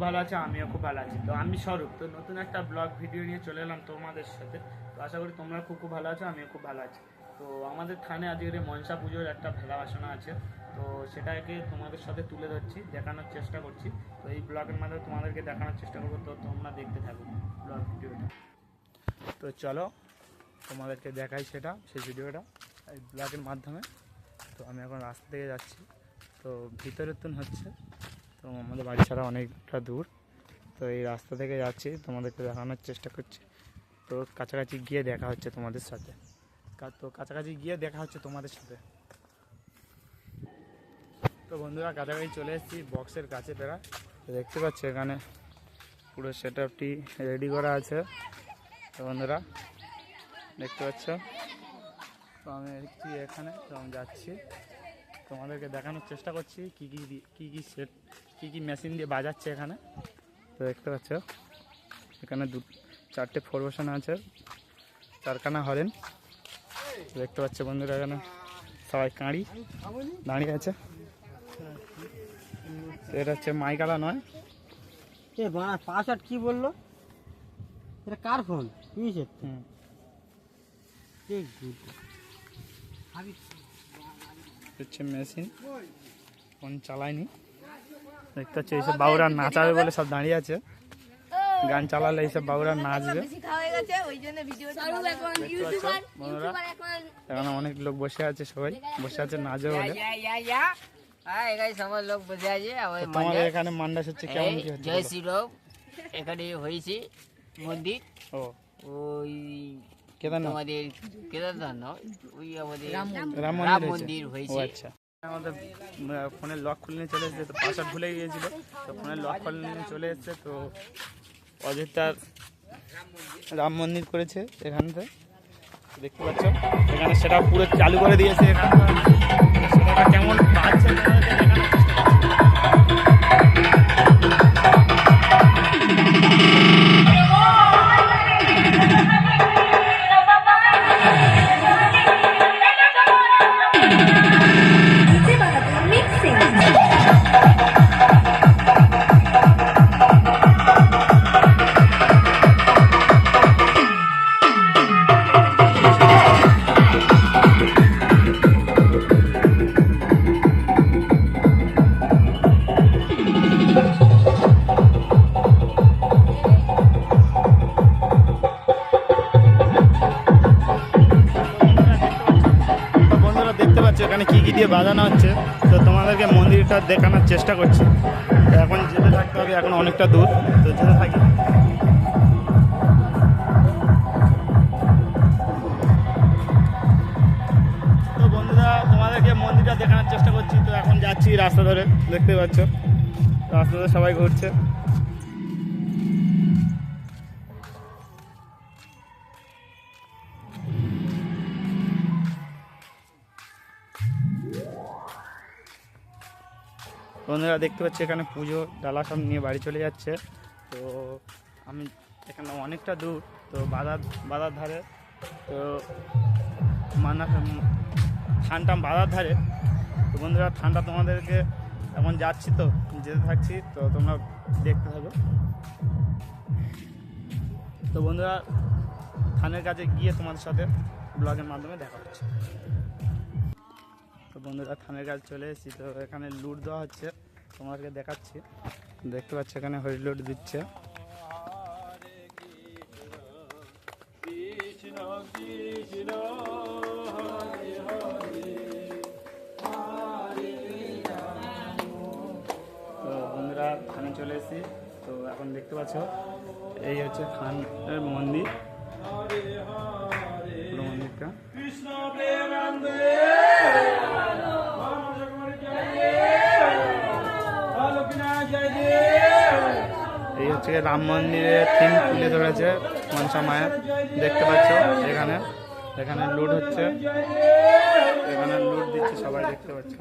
ভালো আছে, আমিও খুব ভালো আছি। তো আমি স্বরূপ, তো নতুন একটা ব্লগ ভিডিও নিয়ে চলে এলাম তোমাদের সাথে। তো আশা করি তোমরা খুব ভালো আছো, আমিও খুব ভালো আছি। তো আমাদের থানে আজকে মনসা পুজোর একটা ভেলা বাসনা আছে, তো সেটাকে তোমাদের সাথে তুলে ধরছি, দেখানোর চেষ্টা করছি। তো এই ব্লগের মাধ্যমে তোমাদেরকে দেখানোর চেষ্টা করবো, তো তোমরা দেখতে থাকো ব্লগ ভিডিওটা। তো চলো তোমাদেরকে দেখাই সেই ভিডিওটা এই ব্লগের মাধ্যমে। তো আমি এখন রাস্তা থেকে যাচ্ছি, তো ভিতরের তুন হচ্ছে, তো আমাদের বাড়ি ছাড়া অনেকটা দূর। তো এই রাস্তা থেকে যাচ্ছি, তোমাদেরকে দেখানোর চেষ্টা করছি। তো কাছাকাছি গিয়ে দেখা হচ্ছে তোমাদের সাথে। তো বন্ধুরা কাছাকাছি চলে এসেছি, বক্সের কাছে প্রায়। তো দেখতে পাচ্ছি এখানে পুরো সেট আপটি রেডি করা আছে। তো বন্ধুরা দেখতে পাচ্ছ, তো আমি দেখছি এখানে, তো আমি যাচ্ছি, তোমাদেরকে দেখানোর চেষ্টা করছি কী কী মেশিন দিয়ে বাজাচ্ছে এখানে। তো দেখতে পাচ্ছ এখানে 4টে ফরমেশন আছে, 4খানা হরেন। দেখতে পাচ্ছ বন্ধুরা এখানে সবাই কাঁড়ি দাঁড়িয়ে আছে। এটা হচ্ছে মাইকালা নয়, পাসওয়ার্ড কি বললো? এটা কার ফোন? হচ্ছে মেশিন, ফোন চালায়নি। দেখতে পাচ্ছি এইসব বাবুরা নাচাবে বলে সব দাঁড়িয়ে আছে, গান চালালে এইসব বাবুরা নাচবে। এখন অনেক লোক বসে আছে, সবাই বসে আছে নাচবে বলে। তোমাদের এখানে মান্ডাস হচ্ছে কেমন কি হচ্ছে? জয় শ্রীরাম। এখানে হয়েছে মন্দির, ও ওই কেদারনাথ, আমাদের কেদারনাথ নয়, ওই আমাদের রাম রাম মন্দির মন্দির হয়েছে। ও হয়েছে। আচ্ছা, আমাদের ফোনের লক খুলে নিয়ে চলে এসেছে, তো পাসওয়ার্ড ভুলে গিয়েছিল, তো ফোনের লক খুলে নিয়ে চলে এসেছে। তো অযোধ্যার রাম মন্দির করেছে এখানতে, দেখতে পাচ্ছ এখানে সেটা পুরো চালু করে দিয়েছে। এখানটা সেটা কেমন বাজছে এখানে কি দিয়ে বাজানো হচ্ছে। তো তোমাদেরকে মন্দিরটা দেখানোর চেষ্টা করছি। এখন যেতে থাকতে হবে, এখন অনেকটা দূর, তো যেতে থাকি। তো বন্ধুরা তোমাদেরকে মন্দিরটা দেখানোর চেষ্টা করছি। তো এখন যাচ্ছি রাস্তা ধরে, দেখতে পাচ্ছ রাস্তা ধরে সবাই ঘুরছে। বন্ধুরা দেখতে পাচ্ছি এখানে পুজো ডালা সব নিয়ে বাড়ি চলে যাচ্ছে। তো আমি এখানে অনেকটা দূর, তো বাজার ধারে, তো ঠান্ডা বাজার ধারে। তো বন্ধুরা ঠান্ডা তোমাদেরকে এখন যাচ্ছি, তো যেতে থাকছি, তো তোমরা দেখতে থাকো। তো বন্ধুরা থানের কাছে গিয়ে তোমাদের সাথে ব্লগের মাধ্যমে দেখা হচ্ছে। তো বন্ধুরা থানের কাছে চলে এসেছি, তো এখানে লুট দেওয়া হচ্ছে, তোমাদেরকে দেখাচ্ছি। দেখতে পাচ্ছি এখানে হরি লুট দিচ্ছে। তো বন্ধুরা থানে চলে এসেছি, তো এখন দেখতে পাচ্ছ এই হচ্ছে থানের মন্দির, পুরো মন্দিরটা। এই হচ্ছে রাম মন্দিরের থিম তুলে ধরেছে মনসা মায়ের, দেখতে পাচ্ছ এখানে লুট হচ্ছে, এখানে লুট দিচ্ছে সবাই, দেখতে পাচ্ছ।